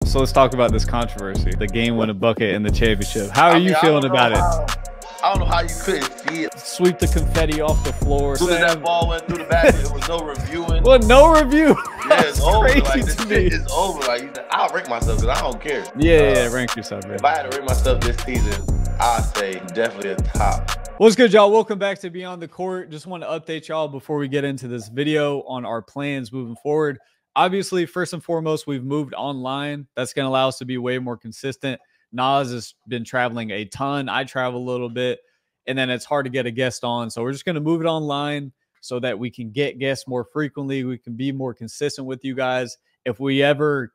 So let's talk about this controversy. The game winning bucket in the championship. How are you feeling about it? I don't know how you couldn't see it. Sweep the confetti off the floor. As soon as that ball went through the basket, there was no reviewing. Well, no review. Yeah, it's over. Crazy Like, this to shit me. is over. Like, I'll rank myself because I don't care. Yeah, rank yourself, man. If I had to rank myself this season, I'd say definitely a top. What's good, y'all? Welcome back to Beyond the Court. Just want to update y'all before we get into this video on our plans moving forward. Obviously, first and foremost, we've moved online. That's going to allow us to be way more consistent. Nas has been traveling a ton. I travel a little bit, and then it's hard to get a guest on. So we're just going to move it online so that we can get guests more frequently. We can be more consistent with you guys. If we ever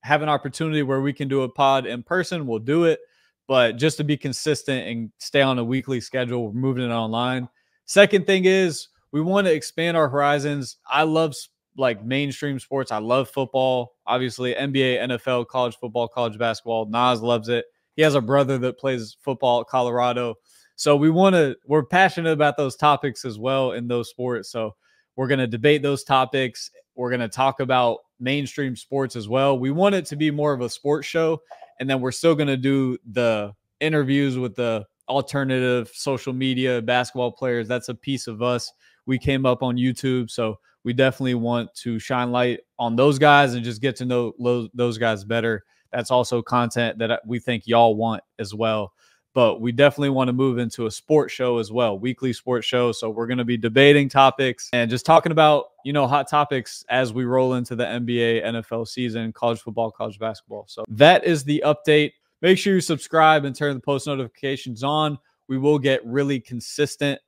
have an opportunity where we can do a pod in person, we'll do it. But just to be consistent and stay on a weekly schedule, we're moving it online. Second thing is we want to expand our horizons. I love like mainstream sports. I love football, obviously NBA, NFL, college football, college basketball. Nas loves it. He has a brother that plays football at Colorado. So we're passionate about those topics as well in those sports. So we're going to debate those topics. We're going to talk about mainstream sports as well. We want it to be more of a sports show. And then we're still going to do the interviews with the alternative social media basketball players. That's a piece of us. We came up on YouTube. So we definitely want to shine light on those guys and just get to know those guys better. That's also content that we think y'all want as well. But we definitely want to move into a sports show as well, weekly sports show. So we're going to be debating topics and just talking about, hot topics as we roll into the NBA, NFL season, college football, college basketball. So that is the update. Make sure you subscribe and turn the post notifications on. We will get really consistent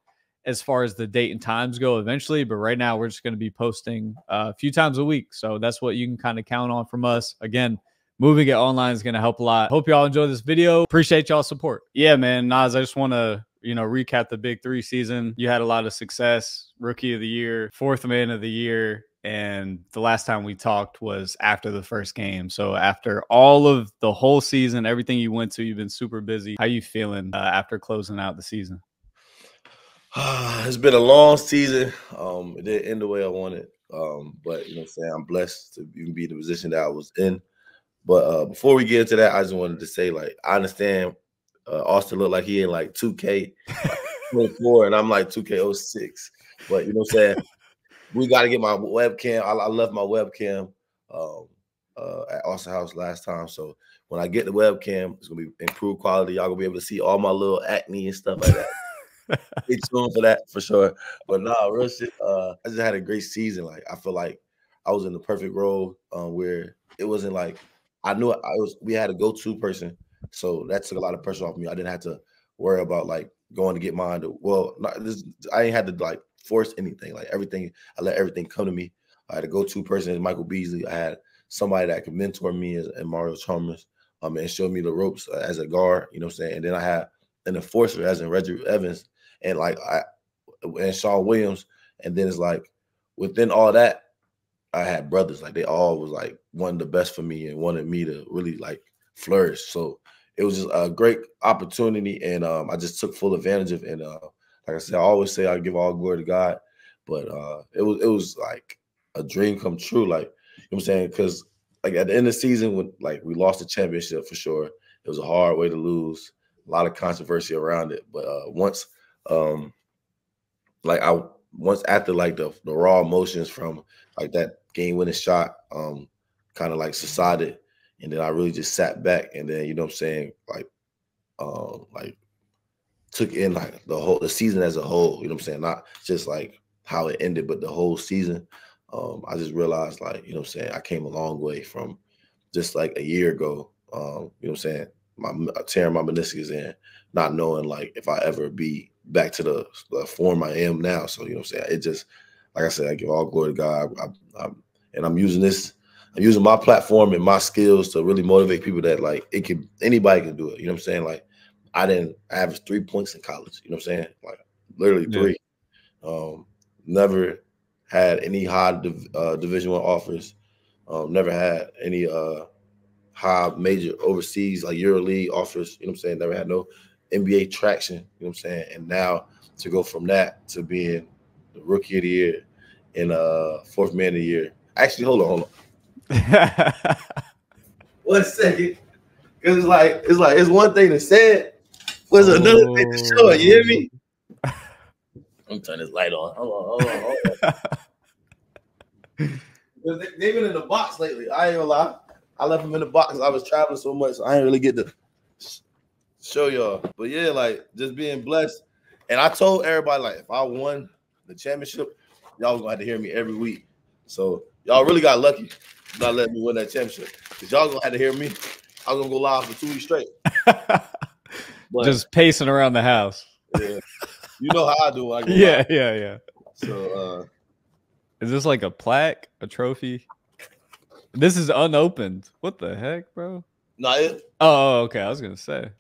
as far as the date and times go eventually. But right now, we're just going to be posting a few times a week. So that's what you can kind of count on from us. Again, moving it online is going to help a lot. Hope y'all enjoy this video. Appreciate y'all's support. Yeah, man, Nas, I just want to, recap the Big 3 season. You had a lot of success, Rookie of the Year, 4th Man of the Year, and the last time we talked was after the first game. So after all of the whole season, everything you went to, you've been super busy. How you feeling after closing out the season? It's been a long season. It didn't end the way I wanted. But, I'm blessed to even be in the position that I was in. But before we get into that, I just wanted to say, I understand Austin looked like he in 2K 24, and I'm 2K06. But we got to get my webcam. I left my webcam at Austin House last time. So when I get the webcam, it's gonna be improved quality. Y'all gonna be able to see all my little acne and stuff like that. Stay tuned for that for sure. But real shit. I just had a great season. I feel like I was in the perfect role where it wasn't I knew we had a go-to person, so that took a lot of pressure off me. I didn't have to worry about going to get mine. I ain't had to force anything. Everything, I let everything come to me. I had a go-to person as Michael Beasley. I had somebody that could mentor me and Mario Chalmers, and show me the ropes as a guard. And then I had an enforcer as in Reggie Evans, and and Shawn Williams. And then it's within all that, I had brothers. They all was wanting the best for me and wanted me to really flourish. So it was just a great opportunity, and I just took full advantage of it. And like I said, I always say I give all glory to God, but it was a dream come true. You know what I'm saying? Because at the end of the season, when we lost the championship for sure, it was a hard way to lose. A lot of controversy around it, but once after the raw emotions from that game-winning shot kind of subsided, and then I really just sat back, and then took in the season as a whole. Not just how it ended, but the whole season. I just realized I came a long way from just a year ago. Tearing my meniscus and not knowing if I ever be back to the form I am now. So it just, like I said, I give all glory to God. I'm using my platform and my skills to really motivate people that anybody can do it. I didn't average 3 points in college. Literally 3. Never had any high Division I offers. Never had any high major overseas EuroLeague offers. Never had no NBA traction. And now to go from that to being the Rookie of the Year and 4th Man of the Year. Actually, hold on. 1 second. Cause it's one thing to say it, but it's another thing to show it. You hear me? I'm turning this light on. Hold on. They've been in the box lately. I ain't gonna lie. I left them in the box. I was traveling so much, so I ain't really get to show y'all. But yeah, like just being blessed. And I told everybody, like, if I won the championship, y'all was gonna have to hear me every week. So y'all really got lucky not letting me win that championship. Because y'all gonna have to hear me. I was gonna go live for 2 weeks straight. But, just pacing around the house. Yeah. You know how I do when I go live. Yeah. Yeah. So is this like a plaque, a trophy? This is unopened. What the heck, bro? Nah, oh, okay. I was gonna say.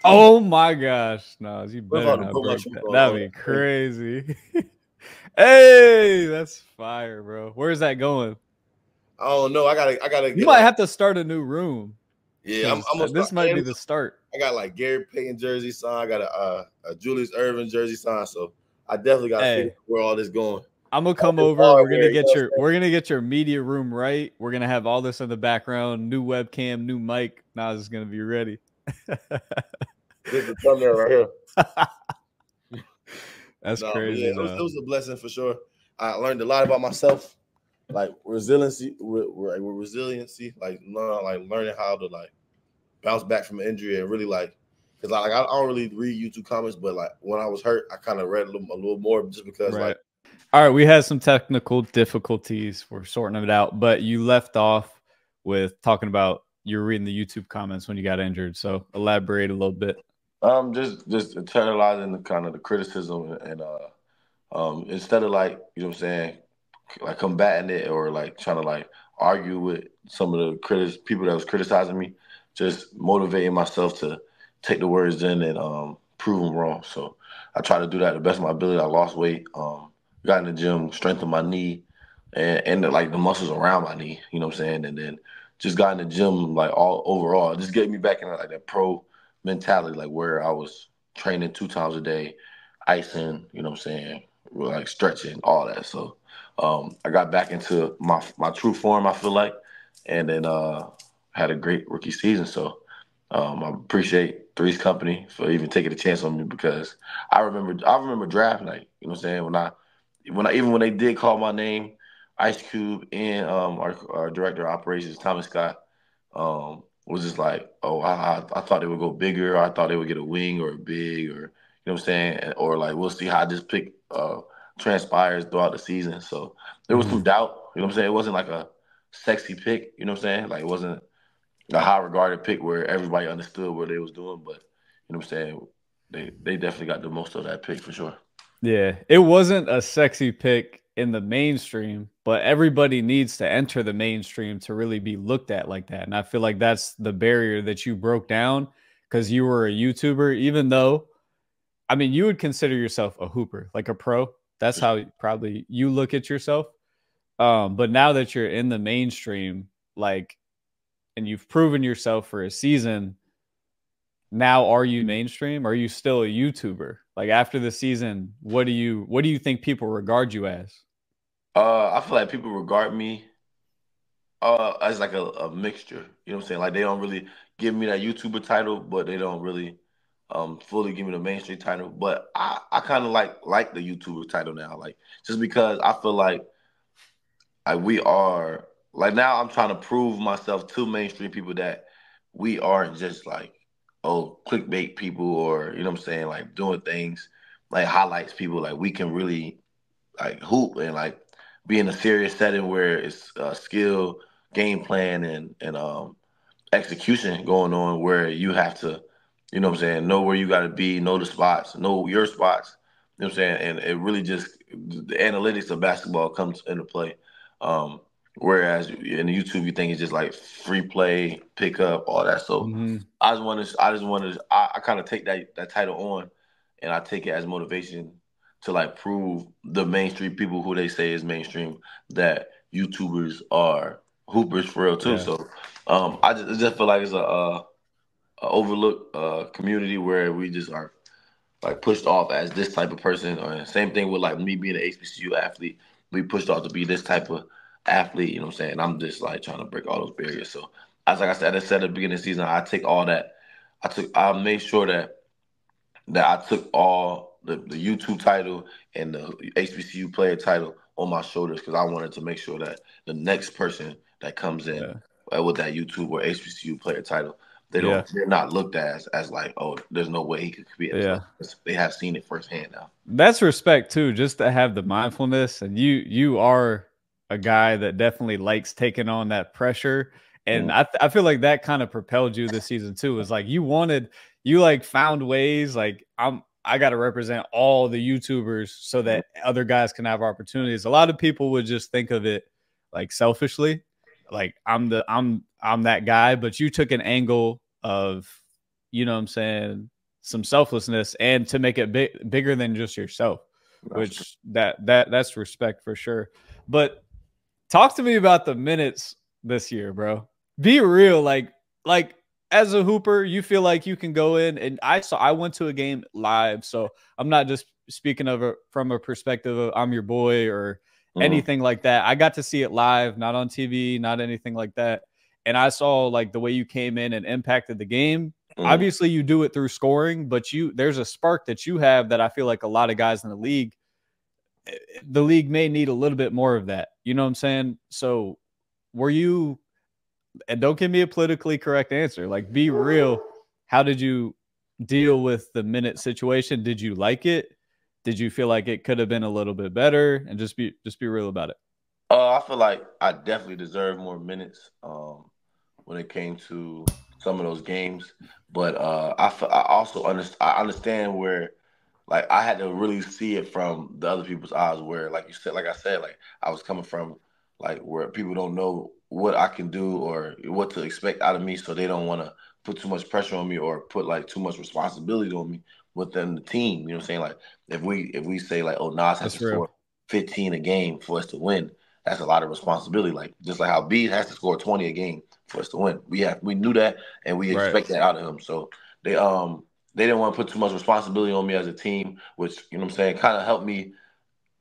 Oh my gosh, Nas, you better not break that. That'd be crazy. Hey, that's fire, bro. Where's that going? I don't know. I gotta. You might have to start a new room. Yeah, I'm gonna this might be the start. I got like Gary Payton jersey signed. I got a Julius Erving jersey signed. So I definitely got to figure where all this going. I'm gonna come over. We're gonna get your media room right. We're gonna have all this in the background. New webcam, new mic. Nas is gonna be ready. This is the thumbnail right here. That's crazy. Yeah, it was a blessing for sure. I learned a lot about myself, like resiliency, like learning how to like bounce back from an injury and really like, because I don't really read YouTube comments, but like when I was hurt, I kind of read a little more just because like. All right, we had some technical difficulties. We're sorting it out, but you left off with talking about you were reading the YouTube comments when you got injured. So elaborate a little bit. Just internalizing the kind of the criticism and instead of like, you know what I'm saying, like combating it or like trying to like argue with some of the people that was criticizing me, just motivating myself to take the words in and prove them wrong. So I try to do that to the best of my ability. I lost weight, got in the gym, strengthened my knee and like the muscles around my knee, you know what I'm saying? And then just got in the gym like all overall, just getting me back in like that pro mentality, like where I was training 2 times a day, icing, you know what I'm saying, like stretching, all that. So I got back into my true form, I feel like, and then had a great rookie season. So I appreciate Three's company for even taking a chance on me because I remember draft night, you know what I'm saying, even when they did call my name, Ice Cube and our director of operations, Thomas Scott, was just like, oh, I thought they would go bigger, or I thought they would get a wing or a big, or you know what I'm saying, or like we'll see how this pick transpires throughout the season. So there was some doubt, you know what I'm saying. It wasn't like a sexy pick, you know what I'm saying. Like it wasn't a high regarded pick where everybody understood what they was doing, but you know what I'm saying. They definitely got the most of that pick for sure. Yeah, it wasn't a sexy pick in the mainstream, but everybody needs to enter the mainstream to really be looked at like that. And I feel like that's the barrier that you broke down because you were a YouTuber, even though, I mean, you would consider yourself a hooper, like a pro. That's how probably you look at yourself. But now that you're in the mainstream, like, and you've proven yourself for a season, now are you mainstream? Are you still a YouTuber? Like after the season, what do you think people regard you as? I feel like people regard me as like a mixture. You know what I'm saying? Like they don't really give me that YouTuber title, but they don't really fully give me the mainstream title. But I kind of like the YouTuber title now, like just because I feel like we are like now I'm trying to prove myself to mainstream people that we aren't just like clickbait people or you know what I'm saying, like doing things like highlights people. Like we can really like hoop and like be in a serious setting where it's skill, game plan, and execution going on where you have to, you know what I'm saying, know where you got to be, know the spots, know your spots, you know what I'm saying, and it really just the analytics of basketball comes into play. Whereas in YouTube, you think it's just like free play, pick up, all that. So I kind of take that title on, and I take it as motivation to like prove the mainstream people who they say is mainstream that YouTubers are hoopers for real too. Yeah. So I just feel like it's a overlooked community where we just are like pushed off as this type of person. Or same thing with like me being an HBCU athlete, we pushed off to be this type of athlete. You know what I'm saying? I'm just like trying to break all those barriers. So as like I said, at the beginning of the season, I take all that. I made sure that I took all the YouTube title and the HBCU player title on my shoulders because I wanted to make sure that the next person that comes in Yeah. with that YouTube or HBCU player title, Yeah. they're not looked at as like, oh, there's no way he could be. Yeah. Like, they have seen it firsthand now. That's respect too, just to have the mindfulness. And you are a guy that definitely likes taking on that pressure. And I feel like that kind of propelled you this season too. Is like you like found ways like I got to represent all the YouTubers so that other guys can have opportunities. A lot of people would just think of it like selfishly, like I'm that guy, but you took an angle of, you know what I'm saying, some selflessness and to make it bigger than just yourself, which that's respect for sure. But talk to me about the minutes this year, bro. Be real, like as a hooper, you feel like you can go in, and I went to a game live, so I'm not just speaking of it from a perspective of I'm your boy or anything like that. I got to see it live, not on TV, not anything like that. And I saw like the way you came in and impacted the game. Obviously, you do it through scoring, but there's a spark that you have that I feel like a lot of guys in the league may need a little bit more of that. You know what I'm saying? So were you, and don't give me a politically correct answer, like be real. How did you deal with the minute situation? Did you like it? Did you feel like it could have been a little bit better? And just be real about it. I feel like I definitely deserve more minutes when it came to some of those games, but I also understand where like I had to really see it from the other people's eyes. Where like you said, like I said, like I was coming from like where people don't know what I can do or what to expect out of me, so they don't want to put too much pressure on me or put like too much responsibility on me within the team. You know what I'm saying? Like if we say like, oh, Nas has to That's real. score 15 a game for us to win, that's a lot of responsibility. Like just like how B has to score 20 a game for us to win. We knew that and we Right. expect that out of him. So they didn't want to put too much responsibility on me as a team, which you know what I'm saying kind of helped me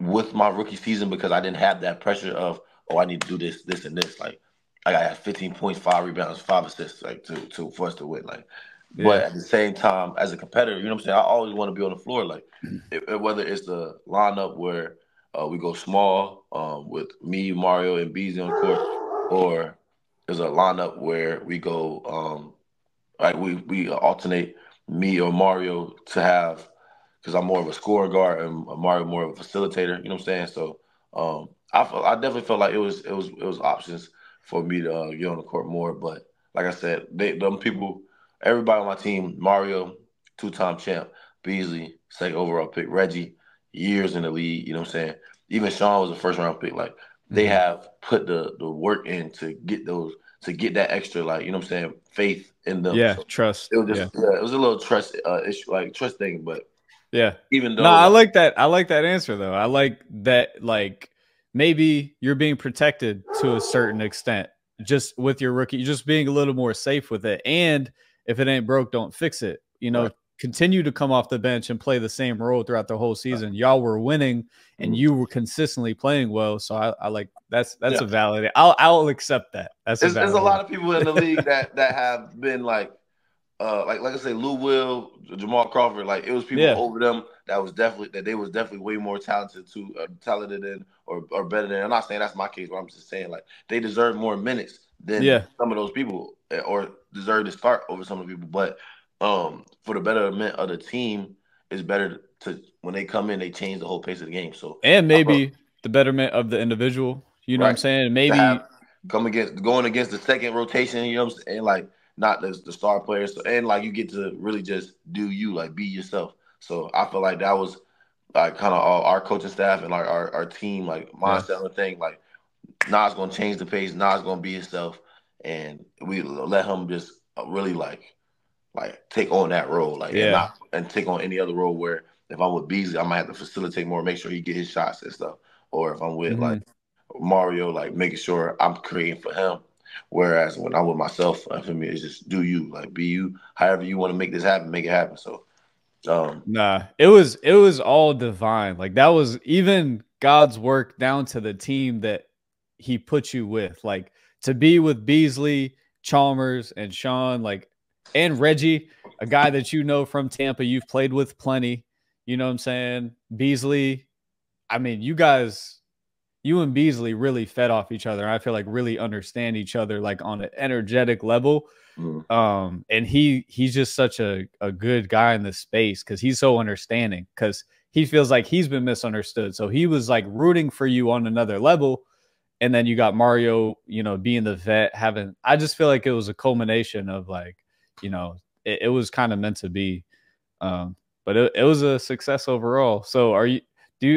with my rookie season because I didn't have that pressure of, oh, I need to do this, this, and this. Like I got 15 points, 5 rebounds, 5 assists, like to for us to win. Like, but Yeah. at the same time, as a competitor, you know what I'm saying, I always want to be on the floor. Like whether it's the lineup where we go small with me, Mario, and Beasley on the court, or there's a lineup where we go like we alternate me or Mario to have because I'm more of a scorer guard and Mario more of a facilitator. You know what I'm saying? So I definitely felt like it was options for me to get on the court more. But like I said, them people, everybody on my team, Mario, 2-time champ, Beasley, second overall pick, Reggie, years in the league. You know what I'm saying? Even Sean was a first round pick. Like they have put the work in to get those to get that extra like you know what I'm saying faith in them. Yeah. So Trust. it was Yeah. just it was a little trust issue like trust thing, but Yeah. even No, though I like like that. I like that answer though. I like that like maybe you're being protected to a certain extent just with your rookie, just being a little more safe with it. And if it ain't broke, don't fix it. You know, right, continue to come off the bench and play the same role throughout the whole season. Y'all were winning and you were consistently playing well. So I like that's yeah, a valid. I'll accept that. That's a there's a valid. lot of people in the league that have been like I say, Lou Will, Jamal Crawford, like it was people Yeah. over them that they was definitely way more talented than or better than. I'm not saying that's my case, but I'm just saying like they deserve more minutes than Yeah. some of those people or deserve to start over some of the people. But for the betterment of the team, it's better to when they come in, they change the whole pace of the game. So And I felt maybe the betterment of the individual. You know what I'm right saying? to have Maybe going against the second rotation, you know what I'm saying? Like not the star players. So, and like you get to really just do you, like be yourself. So I feel like that was like kind of our coaching staff and like our team, like yeah. mindset and thing. Like Nas gonna change the pace, Nas gonna be himself, and we let him just really like take on that role, like and Yeah. not and take on any other role where if I'm with Beasley, I might have to facilitate more, make sure he get his shots and stuff. Or if I'm with like Mhm. Mario, like making sure I'm creating for him. Whereas when I'm with myself, for me, it's just do you, like be you. However you want to make this happen, make it happen. So, Nah, it was all divine. Like that was even God's work down to the team that he put you with. Like to be with Beasley, Chalmers and Sean, like, and Reggie, a guy that you know from Tampa, you've played with plenty. You know what I'm saying? Beasley. I mean, you and Beasley really fed off each other. I feel like really understand each other like on an energetic level. And he's just such a good guy in this space because he's so understanding because he feels like he's been misunderstood. So he was like rooting for you on another level. And then you got Mario, you know, being the vet, I just feel like it was a culmination of like, you know, it was kind of meant to be. But it was a success overall. So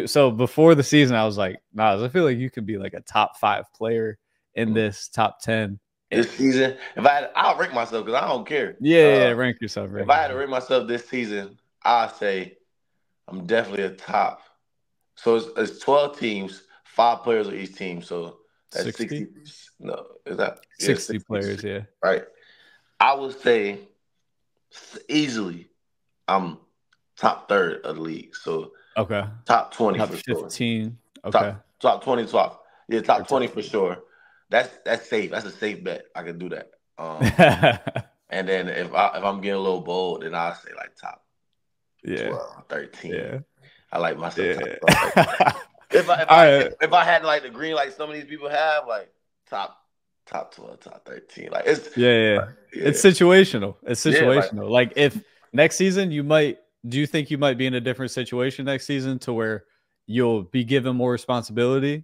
so before the season, I was like, Nas, I feel like you could be like a top 5 player in this top 10. This season, I'll rank myself because I don't care. Yeah, rank yourself. If I had to rank myself this season, I'd say I'm definitely a top. So it's 12 teams, 5 players on each team. So that's 60. No, is that 60 players? Yeah, right. I would say easily I'm top 3rd of the league. So okay, top 20 top for 15. Sure. Okay, top 20, top 20 for sure. That's safe. That's a safe bet. I can do that. And then if I'm getting a little bold, then I'll say like top 12, 13. Yeah. I like myself top 12. If I had like the green like some of these people have, like top 12, top 13. Like it's it's situational. It's situational. Like if next season do you think you might be in a different situation next season to where you'll be given more responsibility?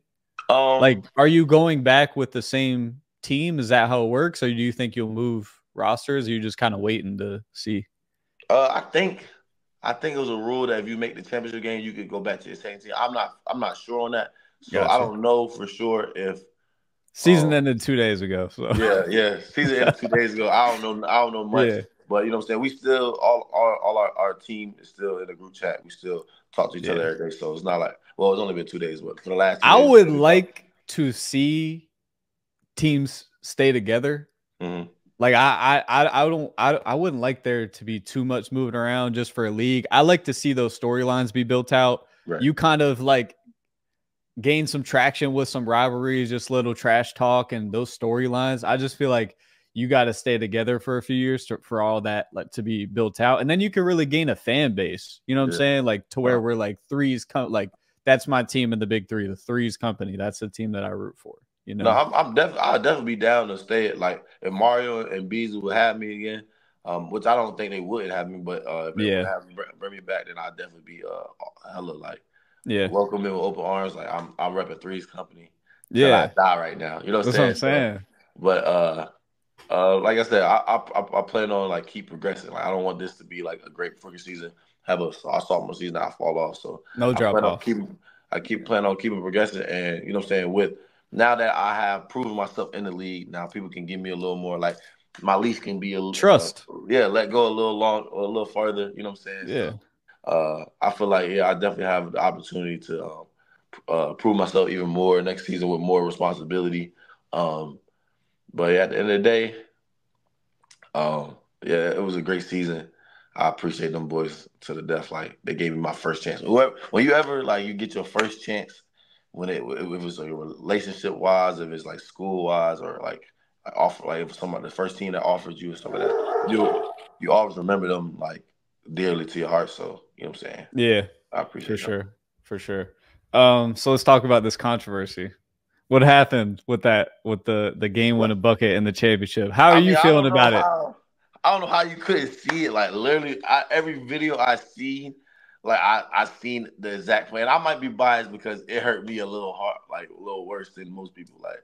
Like, are you going back with the same team? Is that how it works? Or do you think you'll move rosters? Or are you just kind of waiting to see? I think it was a rule that if you make the championship game, you could go back to the same team. I'm not sure on that. So I don't know for sure if season ended 2 days ago. So yeah. Season ended 2 days ago. I don't know much. Yeah. But you know what I'm saying? We still all our team is still in the group chat. We still talk to each other every day. So it's not like, well, it's only been 2 days, but for the last 2 days, I would like to see teams stay together. Like I wouldn't like there to be too much moving around just for a league. I like to see those storylines be built out. Right. You kind of like gain some traction with some rivalries, just little trash talk and those storylines. I just feel like you got to stay together for a few years for all that like to be built out, and then you can really gain a fan base. You know what I'm saying? Like to where we're like threes, like that's my team in the big 3, the Threes company. That's the team that I root for. You know, no, I'll definitely be down to stay at like if Mario and Beasley would have me again, which I don't think they would have me, but if they would have bring me back, then I'd definitely be hella like welcome in with open arms. Like I'm repping Threes company. Till I die right now. You know what I'm saying? But like I said, I plan on like keep progressing. Like I don't want this to be like a great rookie season. Have a sophomore season, I fall off. So no drop off. I keep planning on keeping progressing, and you know what I'm saying. With now that I have proven myself in the league, now people can give me a little more. Like my leash can be a little trust. Let go a little long or a little farther. You know what I'm saying? Yeah. So, I feel like I definitely have the opportunity to prove myself even more next season with more responsibility. But at the end of the day, it was a great season. I appreciate them boys to the death. Like they gave me my first chance. When you ever like you get your first chance, when if it's like relationship wise, if it's like school wise, or like offer like if somebody the first team that offered you or something like that, you always remember them like dearly to your heart. So you know what I'm saying? Yeah, I appreciate it for sure. So let's talk about this controversy. What happened with the game winning bucket in the championship? How are you feeling about it? I don't know how you couldn't see it. Like literally, every video I seen, like I seen the exact play. And I might be biased because it hurt me a little hard, like a little worse than most people. Like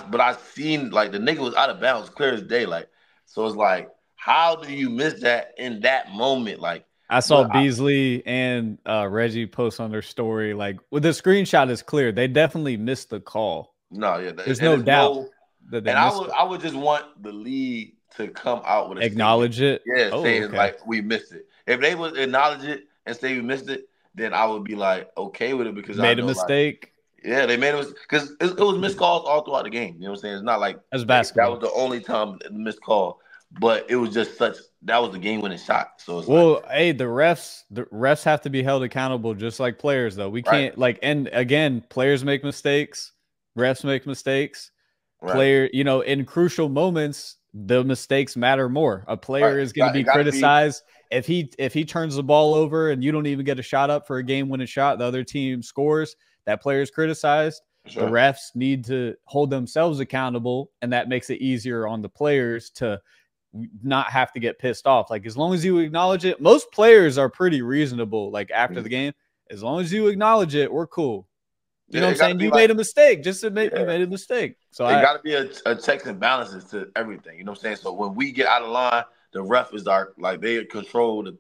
but I seen like the nigga was out of bounds, clear as day. Like so, it's like, how do you miss that in that moment? Like I saw Beasley and Reggie post on their story. Like, well, the screenshot is clear. They definitely missed the call. No, there's no doubt that they missed it. I would just want the league to come out with a acknowledge statement. it. Yeah, saying like we missed it. If they would acknowledge it and say we missed it, then I would be like okay with it because made a mistake. Like, they made it because it was missed calls all throughout the game. You know what I'm saying? It's not like that's basketball. That was the only time missed call, but it was just that was the game winning shot. So it's hey, the refs have to be held accountable just like players though. We can't and again, players make mistakes, refs make mistakes. Right. player, you know, in crucial moments, the mistakes matter more. A player Right. is going to be It gotta be. criticized if he turns the ball over and you don't even get a shot up for a game-winning shot. The other team scores. That player is criticized. The Sure. refs need to hold themselves accountable, and that makes it easier on the players to not have to get pissed off. Like, as long as you acknowledge it, most players are pretty reasonable. Like, after the game, as long as you acknowledge it, we're cool. You know what I'm It gotta saying? be You like, made a mistake. Just admit you yeah. made a mistake. So It got to be a checks and balances to everything. You know what I'm saying? So when we get out of line, the ref is our, like, they control the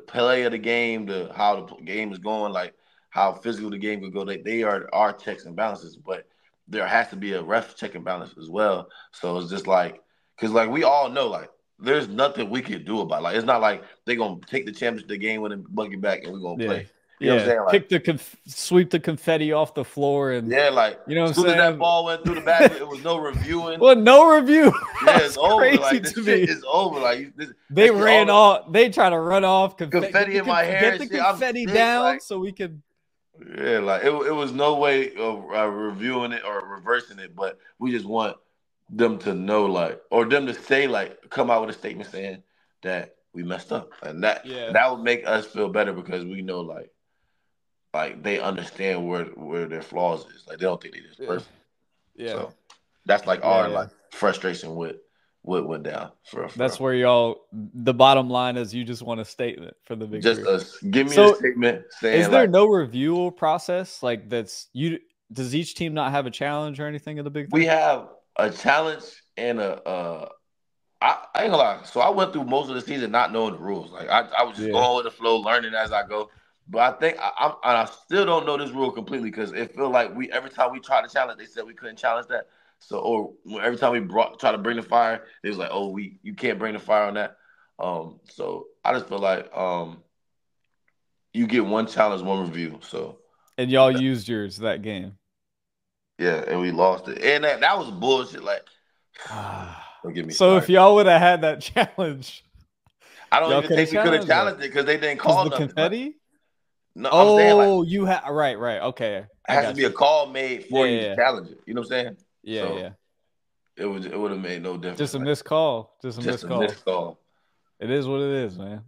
play of the game, the how the game is going, like how physical the game could go. They are our checks and balances, but there has to be a ref check and balance as well. So it's just like, because like we all know, like there's nothing we can do about it. Like it's not like they're gonna take the championship, the game with a bucket back, and we're gonna yeah, play. You know what I'm yeah. saying? Like, Sweep the confetti off the floor, and yeah, like you know what as I'm soon as that saying. ball went through the basket, it was no reviewing. Well, no review. Yeah, it's That's over. crazy Like the to shit me. is over. Like They that shit ran all off. They try to run off. confetti in my hair Get and the shit. I'm confetti sick. down Like, so we can. yeah, like it was no way of reviewing it or reversing it, but we just want them to know, like, or them to say, like, come out with a statement saying that we messed up, and Yeah, that would make us feel better because we know, like they understand where their flaws is. Like they don't think they just yeah, perfect. yeah, So that's like yeah, our yeah. like frustration with what went down for That's where y'all. The bottom line is you just want a statement for the big just three. us. Give me a So, statement is saying there like no review process like that's you? Does each team not have a challenge or anything in the big we three? have a challenge and I ain't gonna lie. So I went through most of the season not knowing the rules. Like I was just Yeah, going with the flow, learning as I go. But I think I still don't know this rule completely because it feel like we every time we try to challenge, they said we couldn't challenge that. So or every time we try to bring the fire, it was like, oh, you can't bring the fire on that. So I just feel like you get one challenge, one review. So and y'all used yours that game. yeah, and we lost it, and that was bullshit. Like, don't get me So if started. y'all would have had that challenge, I don't y'all even could have think we could have challenged that challenged it because they didn't because call the nothing. Like, confetti. no, I'm saying like Oh, you have right, right. Okay, it I has to got be a you. call made Yeah, for you to yeah, challenge it. You know what I'm saying? yeah, So yeah. it would have made no Just difference. a Like missed call. Just a just missed a call. missed call. It is what it is, man.